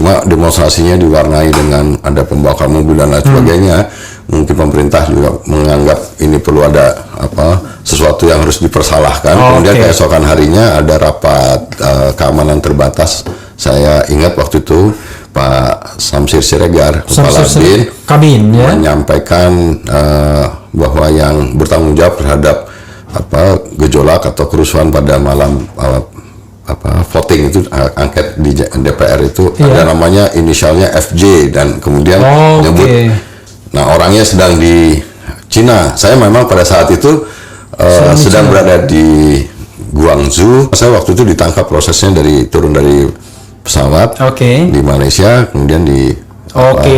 cuma demonstrasinya diwarnai dengan ada pembakar mobil dan lain sebagainya. Mungkin pemerintah juga menganggap ini perlu ada sesuatu yang harus dipersalahkan. Kemudian keesokan harinya ada rapat keamanan terbatas. Saya ingat waktu itu Pak Samsir Siregar, Kepala BIN, menyampaikan bahwa yang bertanggung jawab terhadap gejolak atau kerusuhan pada malam voting itu angket di DPR itu ada namanya inisialnya FJ dan kemudian menyebut nah orangnya sedang di Cina. Saya memang pada saat itu sedang berada di Guangzhou. Saya waktu itu ditangkap, prosesnya turun dari pesawat di Malaysia, kemudian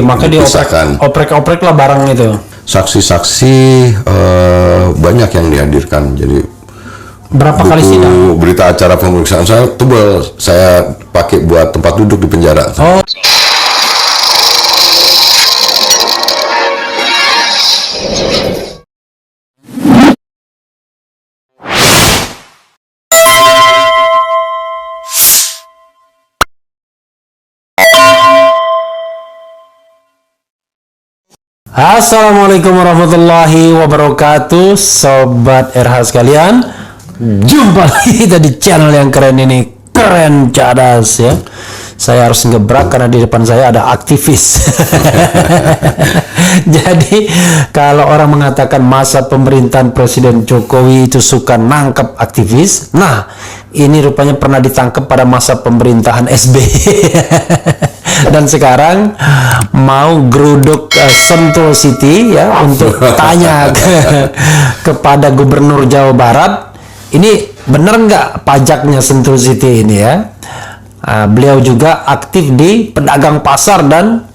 maka dioprek-oprek lah barang itu. Saksi-saksi banyak yang dihadirkan. Jadi berapa kali sidang? Berita acara pemeriksaan saya tebal, saya pakai buat tempat duduk di penjara. Assalamualaikum warahmatullahi wabarakatuh, Sobat RH sekalian. Jumpa lagi kita di channel yang keren ini, Keren Cadas ya. Saya harus ngebrak karena di depan saya ada aktivis. Jadi kalau orang mengatakan masa pemerintahan Presiden Jokowi itu suka nangkep aktivis, nah ini rupanya pernah ditangkap pada masa pemerintahan SBY. Dan sekarang mau geruduk Sentul City ya untuk tanya kepada Gubernur Jawa Barat, ini benar nggak pajaknya Sentul City ini ya? Beliau juga aktif di pedagang pasar dan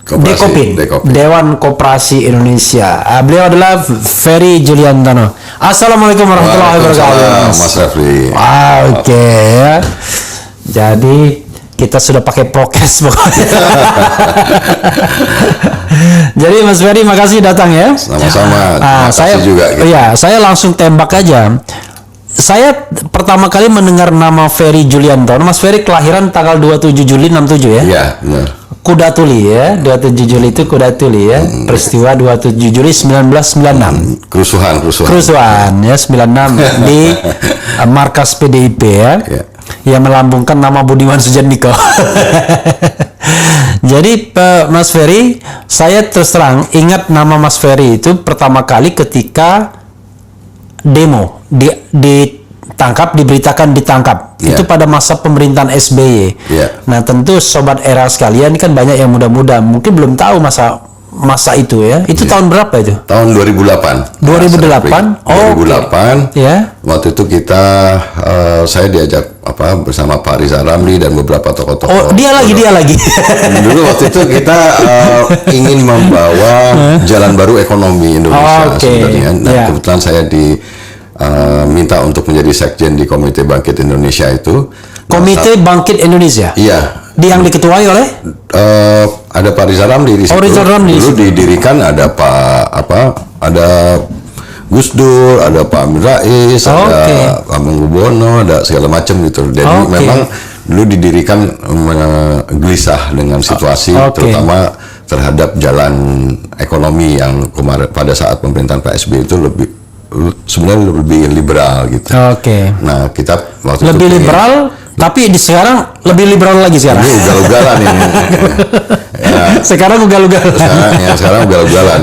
Dekopin, Dewan Koperasi Indonesia. Beliau adalah Ferry Juliantono. Assalamualaikum warahmatullahi wabarakatuh. Mas Refli. Ya. Jadi kita sudah pakai prokes pokoknya. Jadi Mas Ferry, makasih datang ya. Sama-sama. Saya juga. Iya, saya langsung tembak aja. Saya pertama kali mendengar nama Ferry Juliantono. Mas Ferry kelahiran tanggal 27 Juli 67 ya? Iya, benar. Kuda Tuli ya, 27 Juli itu Kuda Tuli ya. Peristiwa 27 Juli 1996. Kerusuhan ya, 96 di markas PDIP ya. Yang melambungkan nama Budiman Sujatmiko. Jadi Mas Ferry, saya terus terang ingat nama Mas Ferry itu pertama kali ketika demo ditangkap, diberitakan ditangkap. Itu pada masa pemerintahan SBY. Nah tentu Sobat Era sekalian kan banyak yang muda-muda mungkin belum tahu masa itu ya. Itu tahun berapa itu? Tahun 2008. 2008. 2008. Ya. Waktu itu saya diajak bersama Pak Rizal Ramli dan beberapa tokoh-tokoh. Dia lagi. Dulu waktu itu kita ingin membawa jalan baru ekonomi Indonesia sebenarnya. Nah, kebetulan saya minta untuk menjadi sekjen di Komite Bangkit Indonesia itu. Komite Bangkit Indonesia? Iya. Yang diketuai oleh? Ada Pak Rizal Ramli di situ. Dulu didirikan ada ada Gus Dur, ada Pak Amin Rais, ada Pak Mengkubono, ada segala macam gitu. Jadi memang dulu didirikan gelisah dengan situasi, terutama terhadap jalan ekonomi yang kemarin pada saat pemerintahan Pak SBY itu sebenarnya lebih liberal gitu. Nah kita waktu lebih itu liberal. Tapi di sekarang lebih liberal lagi sekarang. Ini ugal-ugalan ini. Sekarang ugal-ugalan. Sekarang ugal-ugalan.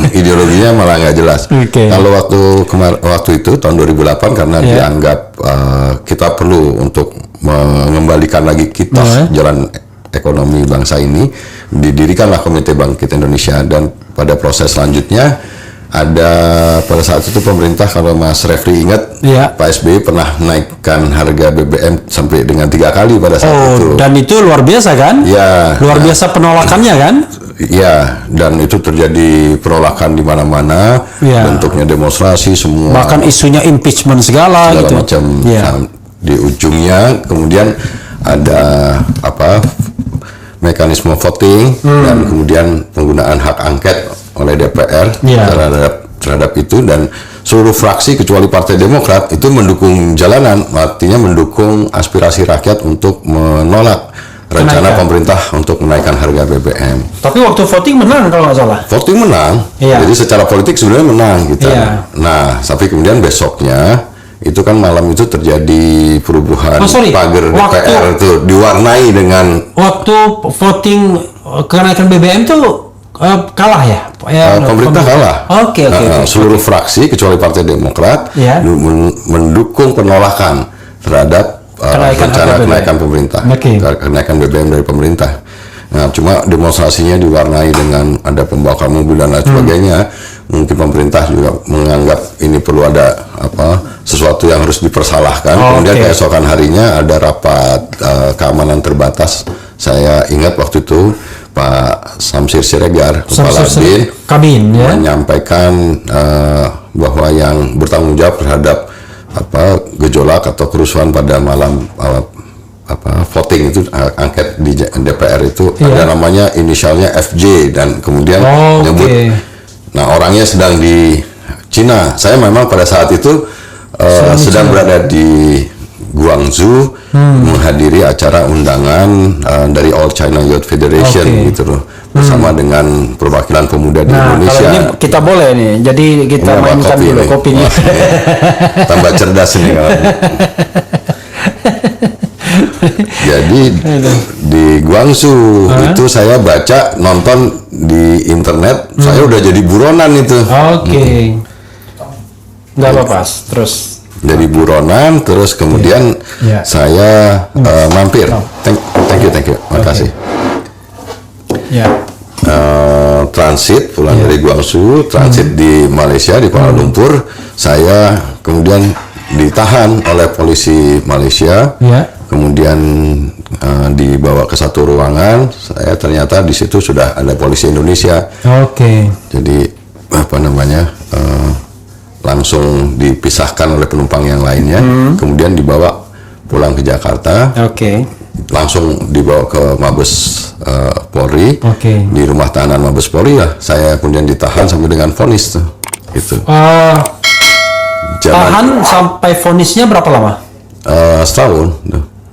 Ideologinya malah nggak jelas. Kalau waktu itu tahun 2008 karena dianggap kita perlu untuk mengembalikan lagi kitas jalan ekonomi bangsa ini, didirikanlah Komite Bangkit Indonesia dan pada proses selanjutnya ada pada saat itu pemerintah, kalau Mas Refli ingat, Pak SBY pernah naikkan harga BBM sampai dengan 3 kali pada saat itu. Dan itu luar biasa kan? Ya. Luar biasa penolakannya kan? Ya, dan itu terjadi penolakan di mana-mana, bentuknya demonstrasi semua. Bahkan isunya impeachment segala gitu. Macam. Nah, di ujungnya kemudian ada mekanisme voting dan kemudian penggunaan hak angket oleh DPR terhadap itu, dan seluruh fraksi kecuali Partai Demokrat itu mendukung jalanan, artinya mendukung aspirasi rakyat untuk menolak rencana pemerintah untuk menaikkan harga BBM. Tapi waktu voting menang kalau nggak salah. Voting menang, jadi secara politik sebenarnya menang kita. Nah, tapi kemudian besoknya itu kan malam itu terjadi perubuhan pagar DPR itu diwarnai dengan waktu voting kenaikan BBM tuh kalah ya? Pemerintah kalah. Oke. Seluruh fraksi kecuali Partai Demokrat mendukung penolakan terhadap rencana kenaikan pemerintah, kenaikan BBM dari pemerintah. Nah, cuma demonstrasinya diwarnai dengan ada pembakar mobil dan lain sebagainya. Mungkin pemerintah juga menganggap ini perlu ada sesuatu yang harus dipersalahkan. Kemudian keesokan harinya ada rapat keamanan terbatas. Saya ingat waktu itu Pak Samsir Siregar, Kepala BIN, menyampaikan bahwa yang bertanggung jawab terhadap gejolak atau kerusuhan pada malam voting itu angket di DPR itu ada namanya inisialnya FJ dan kemudian menyebut nah orangnya sedang di Cina. Saya memang pada saat itu sedang berada di Guangzhou menghadiri acara undangan dari All China Youth Federation gitu loh, bersama dengan perwakilan pemuda di Indonesia. Kalau ini kita boleh nih, jadi kita mainkan dulu kopinya. Tambah cerdas ini kalau jadi di Guangzhou itu saya baca nonton di internet, saya udah jadi buronan itu. Nggak apa-apa, terus jadi buronan, terus kemudian saya mampir. Thank you, makasih. Transit pulang dari Guangzhou, transit di Malaysia, di Kuala Lumpur. Saya kemudian ditahan oleh polisi Malaysia. Kemudian dibawa ke satu ruangan. Saya ternyata di situ sudah ada polisi Indonesia. Jadi langsung dipisahkan oleh penumpang yang lainnya. Kemudian dibawa pulang ke Jakarta. Langsung dibawa ke Mabes Polri. Di rumah tahanan Mabes Polri lah. Saya kemudian ditahan sampai dengan vonis tuh. Gitu. Tahan sampai vonisnya berapa lama? Setahun.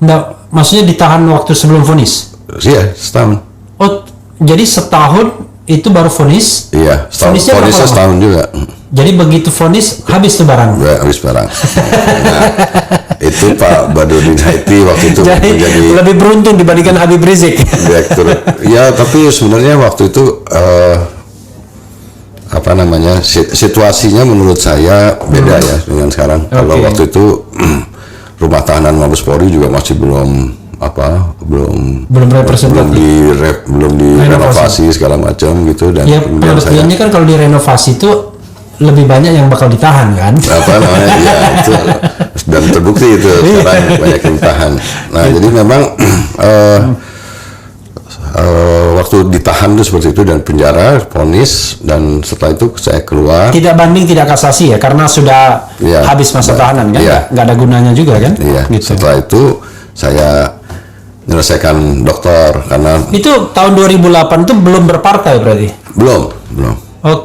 Nggak, maksudnya ditahan waktu sebelum vonis? Iya, setahun. Oh, jadi setahun itu baru vonis? Iya, vonisnya setahun juga. Jadi begitu vonis habis tuh barang? Habis barang. Nah, itu Pak Badrodin Haiti waktu itu menjadi lebih beruntung dibandingkan Habib Rizik. Direktur. Ya, tapi sebenarnya waktu itu situasinya menurut saya beda ya dengan sekarang. Kalau waktu itu rumah tahanan Mabes Polri juga masih belum direnovasi segala macam gitu, dan pengertiannya kan kalau direnovasi itu lebih banyak yang bakal ditahan kan? Itu dan terbukti itu sekarang banyak yang ditahan. Nah, jadi memang waktu ditahan itu seperti itu, dan penjara, vonis, dan setelah itu saya keluar. Tidak banding, tidak kasasi ya, karena sudah habis masa tahanan kan? Nggak ada gunanya juga kan? Gitu. Setelah itu saya menyelesaikan doktor karena itu tahun 2008 itu belum berpartai berarti? Belum.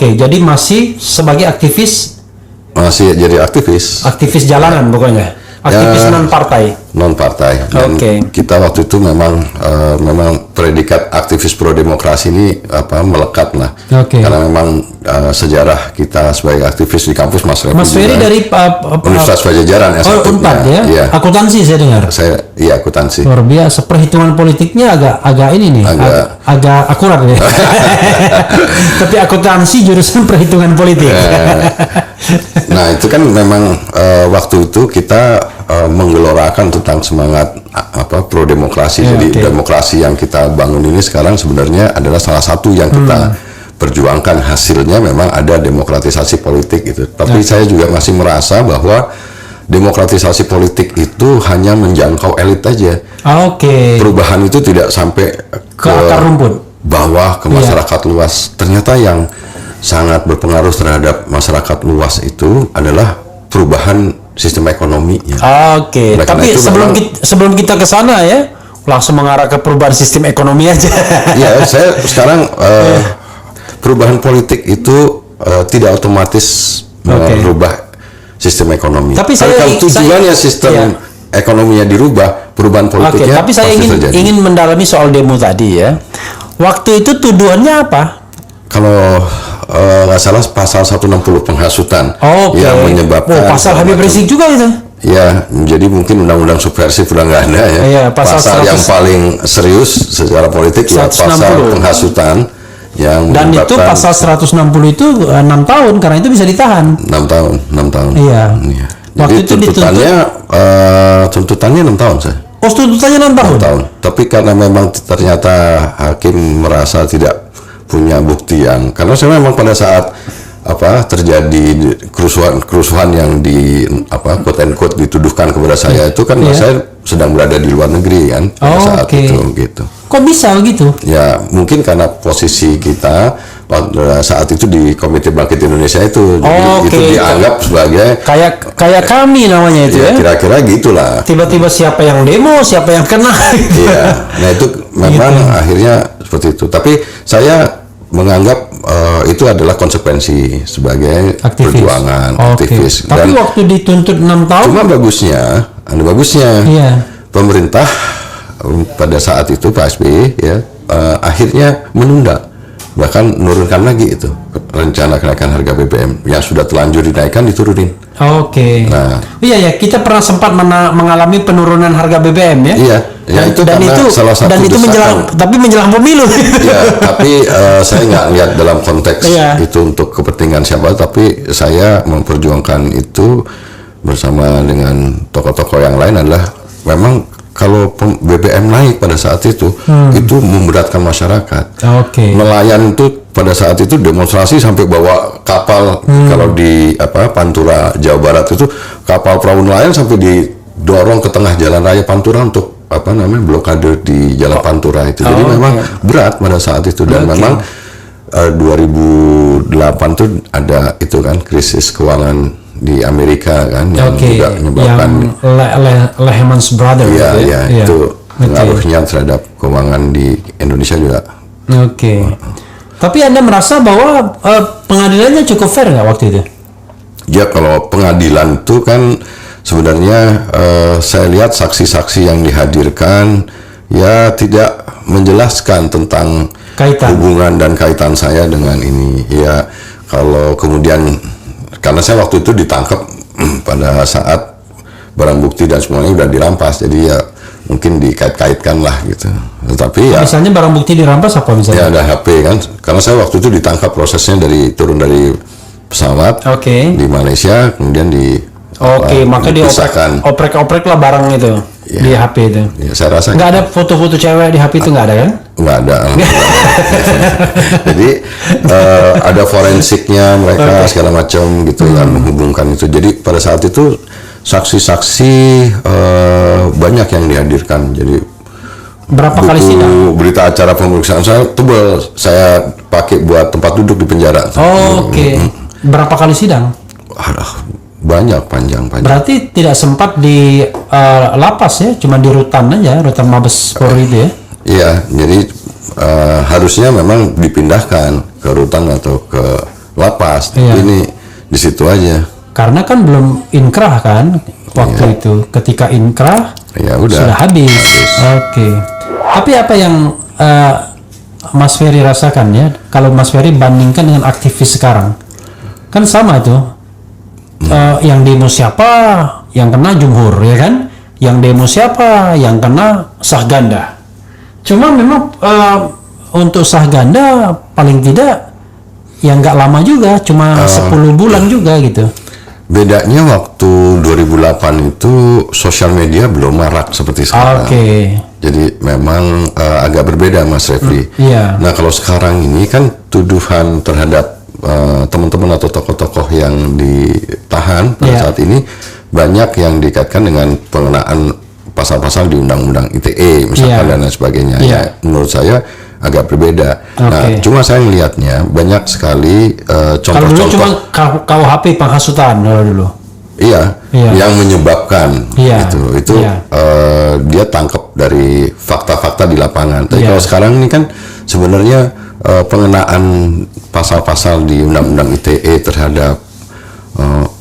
Jadi masih sebagai aktivis? Masih jadi aktivis. Aktivis jalanan pokoknya. Aktivis non partai. Dan kita waktu itu memang predikat aktivis pro demokrasi ini melekat lah. Karena memang sejarah kita sebagai aktivis di kampus Mas Ferry dari Universitas Pajajaran S1. Unpad ya? Akuntansi saya dengar. Iya, akuntansi. Luar biasa, perhitungan politiknya agak ini nih. Agak akurat ya. Tapi akuntansi jurusan perhitungan politik. Nah, itu kan memang waktu itu kita menggelorakan tentang semangat pro demokrasi. Jadi demokrasi yang kita bangun ini sekarang sebenarnya adalah salah satu yang kita perjuangkan. Hasilnya memang ada demokratisasi politik gitu. Tapi saya juga masih merasa bahwa demokratisasi politik itu hanya menjangkau elit aja. Perubahan itu tidak sampai ke akar rumput, bawah, ke masyarakat luas. Ternyata yang sangat berpengaruh terhadap masyarakat luas itu adalah perubahan sistem ekonominya. Tapi sebelum kita ke sana ya, langsung mengarah ke perubahan sistem ekonomi aja. Ya, saya sekarang perubahan politik itu tidak otomatis merubah sistem ekonomi. Tapi kalau tujuannya sistem iya. ekonominya dirubah, perubahan politiknya tapi saya ingin mendalami soal demo tadi ya. Waktu itu tuduhannya apa? Kalau nggak salah pasal 160 penghasutan yang menyebabkan pasal Habib Rizik juga itu. Ya, jadi mungkin undang-undang subversif udah nggak ada ya. Iya, pasal yang paling serius secara politik 160. Ya pasal penghasutan yang dan itu pasal 160 itu 6 tahun karena itu bisa ditahan. 6 tahun. Iya. Jadi waktu itu tuntutannya 6 tahun saya. Oh, tuntutannya 6 tahun. 6 tahun. Tapi karena memang ternyata hakim merasa tidak punya bukti karena saya memang pada saat terjadi kerusuhan yang quote and quote dituduhkan kepada saya itu kan saya sedang berada di luar negeri kan pada saat itu gitu. Kok bisa begitu? Ya mungkin karena posisi kita pada saat itu di Komite Bangkit Indonesia itu itu dianggap sebagai kayak kami namanya itu ya. Kira-kira gitulah. Tiba-tiba siapa yang demo, siapa yang kena. Iya. Nah itu memang akhirnya seperti itu. Tapi saya menganggap itu adalah konsekuensi sebagai perjuangan aktivis. Tapi waktu dituntut 6 tahun. Cuma bagusnya pemerintah pada saat itu Pak SBY akhirnya menunda, bahkan menurunkan lagi itu rencana kenaikan harga BBM yang sudah terlanjur dinaikkan diturunin. Nah, iya kita pernah sempat mengalami penurunan harga BBM ya. Iya. Dan itu salah satu menjelang pemilu. Ya, tapi saya nggak lihat dalam konteks itu untuk kepentingan siapa, tapi saya memperjuangkan itu bersama dengan tokoh-tokoh yang lain adalah memang kalau BBM naik pada saat itu memberatkan masyarakat. Nelayan itu pada saat itu demonstrasi sampai bawa kapal kalau di Pantura Jawa Barat itu kapal perahu nelayan sampai didorong ke tengah jalan raya Pantura untuk blokade di Jalan Pantura itu. Jadi memang berat pada saat itu dan memang 2008 tuh ada itu kan krisis keuangan di Amerika kan yang juga menyebabkan Lehman Brothers itu pengaruhnya terhadap keuangan di Indonesia juga. Tapi Anda merasa bahwa pengadilannya cukup fair nggak waktu itu? Ya kalau pengadilan itu kan sebenarnya saya lihat saksi-saksi yang dihadirkan ya tidak menjelaskan tentang hubungan dan kaitan saya dengan ini. Ya kalau kemudian karena saya waktu itu ditangkap pada saat barang bukti dan semuanya udah dirampas, jadi ya mungkin dikait-kaitkan lah gitu. Tetapi misalnya barang bukti dirampas apa misalnya? Ya ada HP kan, karena saya waktu itu ditangkap prosesnya turun dari pesawat di Malaysia, kemudian maka dioprek-oprek lah barang itu di HP itu. Ya, saya rasa nggak ada foto-foto cewek di HP itu nggak ada kan? Nggak ada. Jadi ada forensiknya mereka segala macam gitu yang menghubungkan itu. Jadi pada saat itu saksi-saksi banyak yang dihadirkan. Jadi berapa kali sidang? Berita acara pemeriksaan saya tebal, saya pakai buat tempat duduk di penjara. Berapa kali sidang? Banyak, panjang. Berarti tidak sempat di lapas ya, cuma di rutan aja, rutan Mabes Polri itu ya? Iya, jadi harusnya memang dipindahkan ke rutan atau ke lapas, tapi ini di situ aja. Karena kan belum inkrah kan waktu itu. Ketika inkrah sudah habis. Tapi apa yang Mas Ferry rasakan ya? Kalau Mas Ferry bandingkan dengan aktivis sekarang, kan sama tuh. Yang demo siapa? Yang kena Jumhur ya kan? Yang demo siapa? Yang kena Sahganda. Cuma memang untuk Sahganda paling tidak yang nggak lama juga, cuma 10 bulan juga gitu. Bedanya waktu 2008 itu sosial media belum marak seperti sekarang. Jadi memang agak berbeda Mas Refli. Nah kalau sekarang ini kan tuduhan terhadap teman-teman atau tokoh-tokoh yang ditahan pada saat ini banyak yang dikaitkan dengan pengenaan pasal-pasal di Undang-Undang ITE misalkan dan lain sebagainya. Ya, menurut saya agak berbeda. Nah, cuma saya melihatnya banyak sekali contoh-contoh. Kalau dulu cuma KUHP penghasutan dulu. Yang menyebabkan itu dia tangkap dari fakta-fakta di lapangan. Tapi kalau sekarang ini kan sebenarnya pengenaan pasal-pasal di Undang-Undang ITE terhadap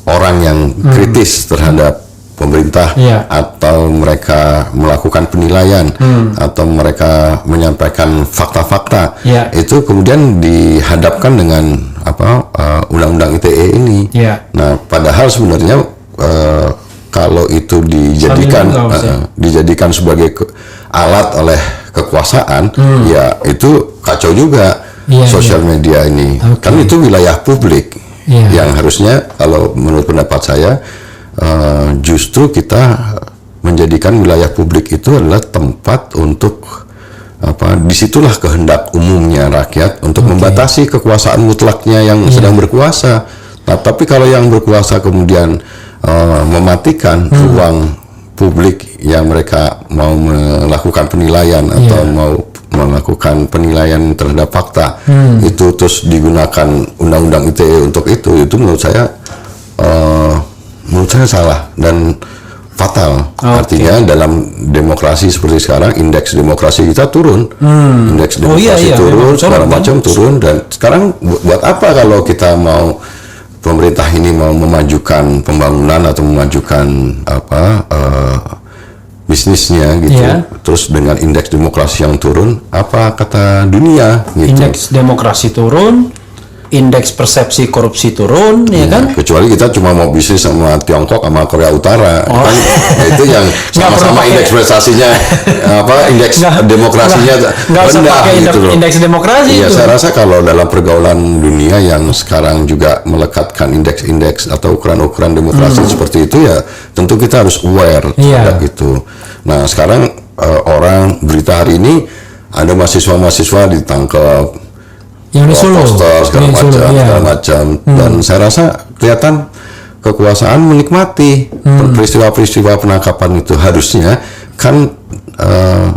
orang orang yang kritis terhadap pemerintah, atau mereka melakukan penilaian, atau mereka menyampaikan fakta-fakta, itu kemudian dihadapkan dengan undang-undang ITE ini. Nah, padahal sebenarnya kalau itu dijadikan sebagai alat oleh kekuasaan, ya itu kacau juga. Sosial media ini kan itu wilayah publik, yang harusnya kalau menurut pendapat saya justru kita menjadikan wilayah publik itu adalah tempat untuk disitulah kehendak umumnya rakyat untuk membatasi kekuasaan mutlaknya yang sedang berkuasa. Nah, tapi kalau yang berkuasa kemudian mematikan ruang publik yang mereka mau melakukan penilaian atau mau melakukan penilaian terhadap fakta, itu terus digunakan undang-undang ITE untuk itu menurut saya salah dan fatal. Artinya dalam demokrasi seperti sekarang, indeks demokrasi kita turun, indeks demokrasi turun, segala macam turun. Dan sekarang buat apa kalau kita mau, pemerintah ini mau memajukan pembangunan atau memajukan bisnisnya gitu, terus dengan indeks demokrasi yang turun, apa kata dunia gitu. Indeks demokrasi turun, indeks persepsi korupsi turun, ya kan? Kecuali kita cuma mau bisnis sama Tiongkok sama Korea Utara, kan itu yang sama-sama indeks prestasinya indeks demokrasinya rendah gitu loh. Indeks demokrasi Iya, itu. saya rasa kalau dalam pergaulan dunia yang sekarang juga melekatkan indeks-indeks atau ukuran-ukuran demokrasi seperti itu, ya tentu kita harus aware terhadap itu. Nah, sekarang orang berita hari ini ada mahasiswa-mahasiswa ditangkap, yang di Solo, segala macam, dan saya rasa kelihatan kekuasaan menikmati peristiwa-peristiwa penangkapan itu. Harusnya kan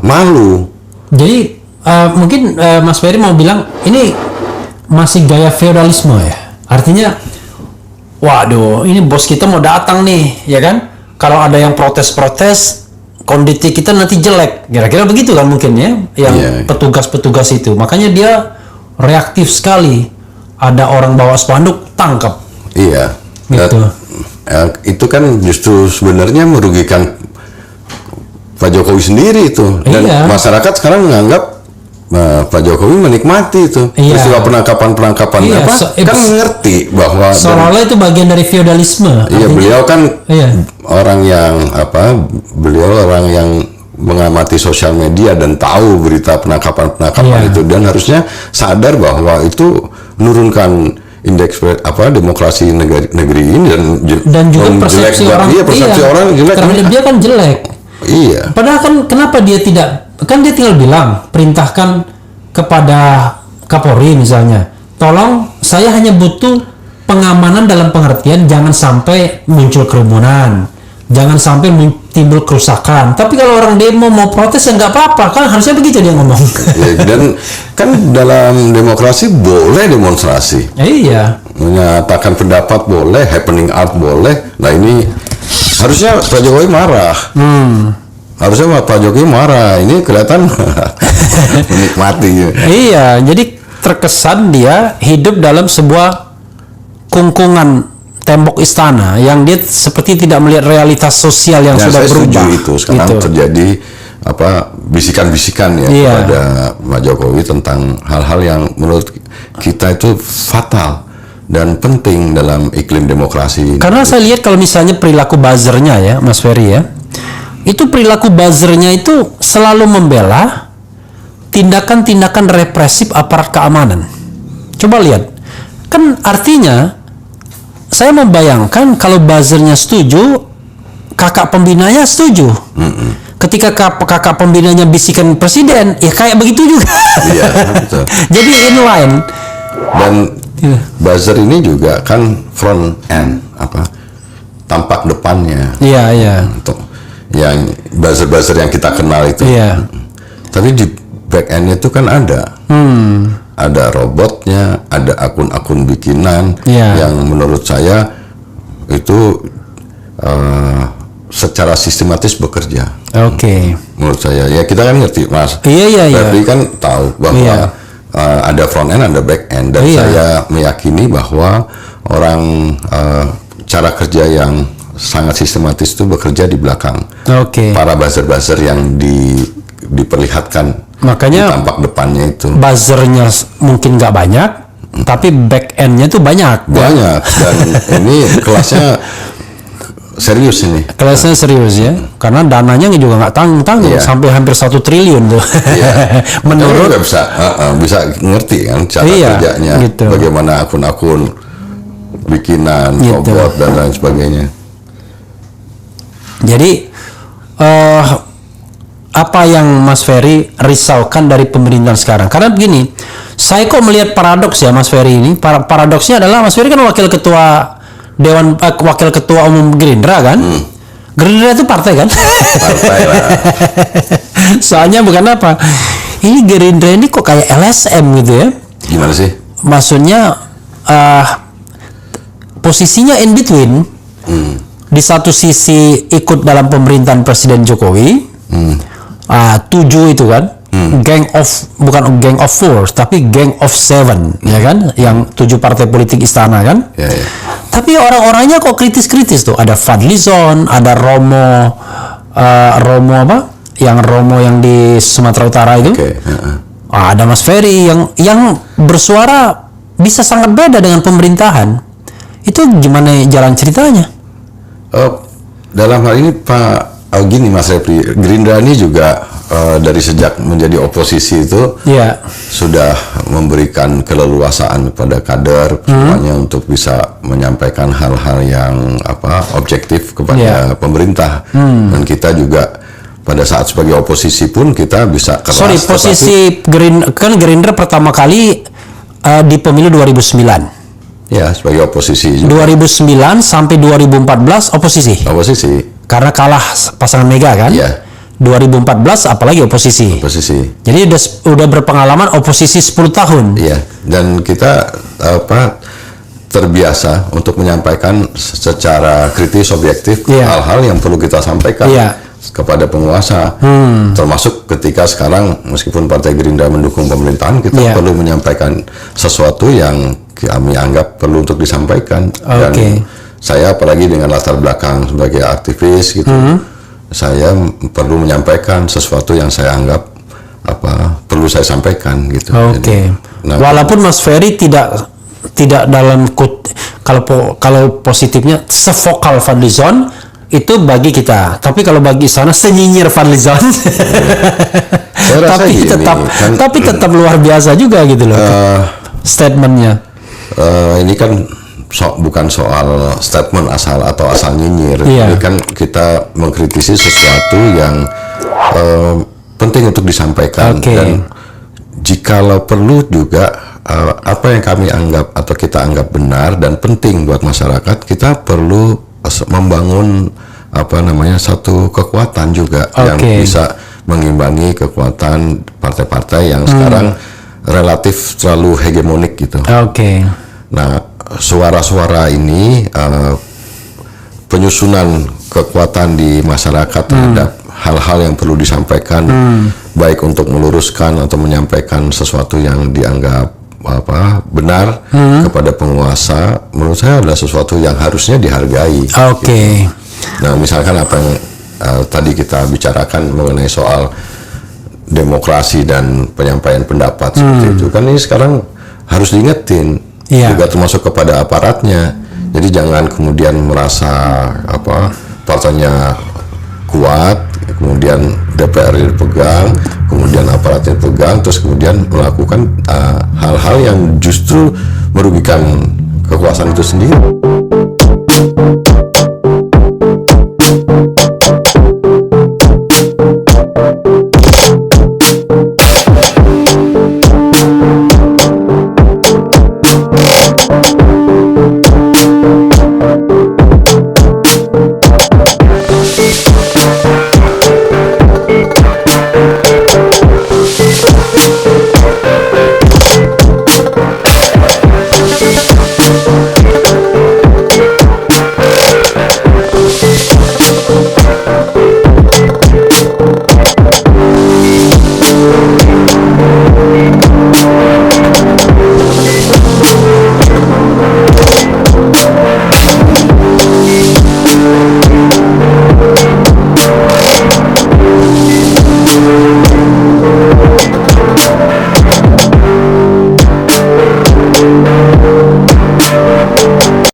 malu. Jadi mungkin Mas Ferry mau bilang ini masih gaya feodalisme ya. Artinya, waduh, ini bos kita mau datang nih, ya kan? Kalau ada yang protes-protes, kondisi kita nanti jelek. Kira-kira begitu kan mungkin ya, yang petugas-petugas itu. Makanya dia reaktif sekali. Ada orang bawa spanduk, tangkap. Iya. Gitu. Itu kan justru sebenarnya merugikan Pak Jokowi sendiri itu. Dan masyarakat sekarang menganggap Pak Jokowi menikmati itu. Peristiwa penangkapan kan ngerti bahwa seolah-olah itu bagian dari feodalisme. Iya, beliau kan orang yang beliau orang yang mengamati sosial media dan tahu berita penangkapan itu, dan harusnya sadar bahwa itu menurunkan indeks demokrasi negeri ini dan juga persepsi orang. Persepsi orang jelek. Terhadap dia kan jelek. Iya. Padahal kan kenapa dia tidak, kan dia tinggal bilang, perintahkan kepada Kapolri misalnya, tolong saya hanya butuh pengamanan dalam pengertian jangan sampai muncul kerumunan, jangan sampai timbul kerusakan. Tapi kalau orang demo mau protes ya nggak apa-apa, kan harusnya begitu dia ngomong. Dan kan dalam demokrasi boleh demonstrasi. Iya. Menyatakan pendapat boleh, happening art boleh. Nah, ini harusnya Pak Jokowi marah. Harusnya Pak Jokowi marah. Ini kelihatan menikmati. Iya, jadi terkesan dia hidup dalam sebuah kungkungan tembok istana yang dia seperti tidak melihat realitas sosial yang sudah berubah. Itu sekarang terjadi bisikan-bisikan kepada Pak Jokowi tentang hal-hal yang menurut kita itu fatal dan penting dalam iklim demokrasi. Karena saya lihat kalau misalnya perilaku buzzernya ya, Mas Ferry ya, itu perilaku buzzernya itu selalu membela tindakan-tindakan represif aparat keamanan. Coba lihat, kan artinya saya membayangkan kalau buzzernya setuju, kakak pembinanya setuju. Ketika kakak pembinanya bisikan presiden, ya kayak begitu juga. Iya, betul. Jadi inline. Dan buzzer ini juga kan front end, tampak depannya. Iya. Untuk yang buzzer-buzzer yang kita kenal itu. Iya. Tapi di back end itu kan ada. Ada robotnya, ada akun-akun bikinan yang menurut saya itu secara sistematis bekerja. Oke. Menurut saya, ya kita kan ngerti, Mas. Iya. Tapi kan tahu bahwa ada front end, ada back end, dan saya meyakini bahwa orang cara kerja yang sangat sistematis itu bekerja di belakang. Oke. Para buzzer-buzzer yang diperlihatkan Makanya di tampak depannya itu buzzernya mungkin nggak banyak, tapi back endnya tuh banyak. banyak, dan ini kelasnya serius ini. Kelasnya serius ya, karena dananya juga nggak tanggung-tanggung, Iya. sampai hampir 1 triliun tuh. Iya. Menurut Nggak bisa ngerti kan cara Iya, kerjanya, gitu. bagaimana akun-akun bikinan, Gitu. robot dan lain sebagainya. Jadi apa yang Mas Ferry risaukan dari pemerintahan sekarang? Karena begini, saya kok melihat paradoks ya Mas Ferry ini. Paradoksnya adalah Mas Ferry kan wakil ketua wakil ketua umum Gerindra kan? Gerindra itu partai kan? Partai lah. Soalnya bukan apa? Ini Gerindra ini kok kayak LSM gitu ya? Gimana sih? Maksudnya posisinya in between. Di satu sisi ikut dalam pemerintahan Presiden Jokowi, 7 itu kan, bukan gang of 4, tapi gang of 7, ya kan, yang 7 partai politik istana kan. Ya, ya. Tapi orang-orangnya kok kritis-kritis tuh. Ada Fadlizon, ada Romo apa? Yang Romo yang di Sumatera Utara itu. Oke. Ada Mas Ferry yang bersuara bisa sangat beda dengan pemerintahan. Itu gimana jalan ceritanya? Dalam hal ini Pak gini Mas Refli, Gerindra ini juga dari sejak menjadi oposisi itu Iya. sudah memberikan keleluasaan kepada kader semuanya untuk bisa menyampaikan hal-hal yang objektif kepada pemerintah, dan kita juga pada saat sebagai oposisi pun kita bisa keras. Posisi Gerindra pertama kali di pemilu 2009. Ya, sebagai oposisi juga. 2009 sampai 2014 oposisi. Oposisi. Karena kalah pasangan Mega kan? Iya. 2014 apalagi oposisi. Oposisi. Jadi udah berpengalaman oposisi 10 tahun. Iya, dan kita terbiasa untuk menyampaikan secara kritis objektif hal-hal yang perlu kita sampaikan kepada penguasa. Termasuk ketika sekarang meskipun Partai Gerindra mendukung pemerintahan, kita perlu menyampaikan sesuatu yang kami anggap perlu untuk disampaikan. Dan saya apalagi dengan latar belakang sebagai aktivis gitu, saya perlu menyampaikan sesuatu yang saya anggap perlu saya sampaikan gitu. Jadi, walaupun Mas Ferry tidak dalam kalau positifnya sevokal Fadlizon itu bagi kita, tapi kalau bagi sana senyinyir Fadlizon. Tapi tetap luar biasa juga gitu loh statementnya. Ini kan bukan soal statement asal nyinyir. Ini kan kita mengkritisi sesuatu yang penting untuk disampaikan, dan jikalau perlu juga apa yang kami anggap atau kita anggap benar dan penting buat masyarakat, kita perlu membangun satu kekuatan juga yang bisa mengimbangi kekuatan partai-partai yang sekarang relatif terlalu hegemonik gitu. Nah, suara-suara ini penyusunan kekuatan di masyarakat terhadap hal-hal yang perlu disampaikan, baik untuk meluruskan atau menyampaikan sesuatu yang dianggap benar kepada penguasa, menurut saya adalah sesuatu yang harusnya dihargai. Gitu. Nah, misalkan apa yang tadi kita bicarakan mengenai soal demokrasi dan penyampaian pendapat seperti itu, kan ini sekarang harus diingetin juga termasuk kepada aparatnya. Jadi jangan kemudian merasa partainya kuat, kemudian DPR dipegang, kemudian aparatnya dipegang, terus kemudian melakukan hal-hal yang justru merugikan kekuasaan itu sendiri.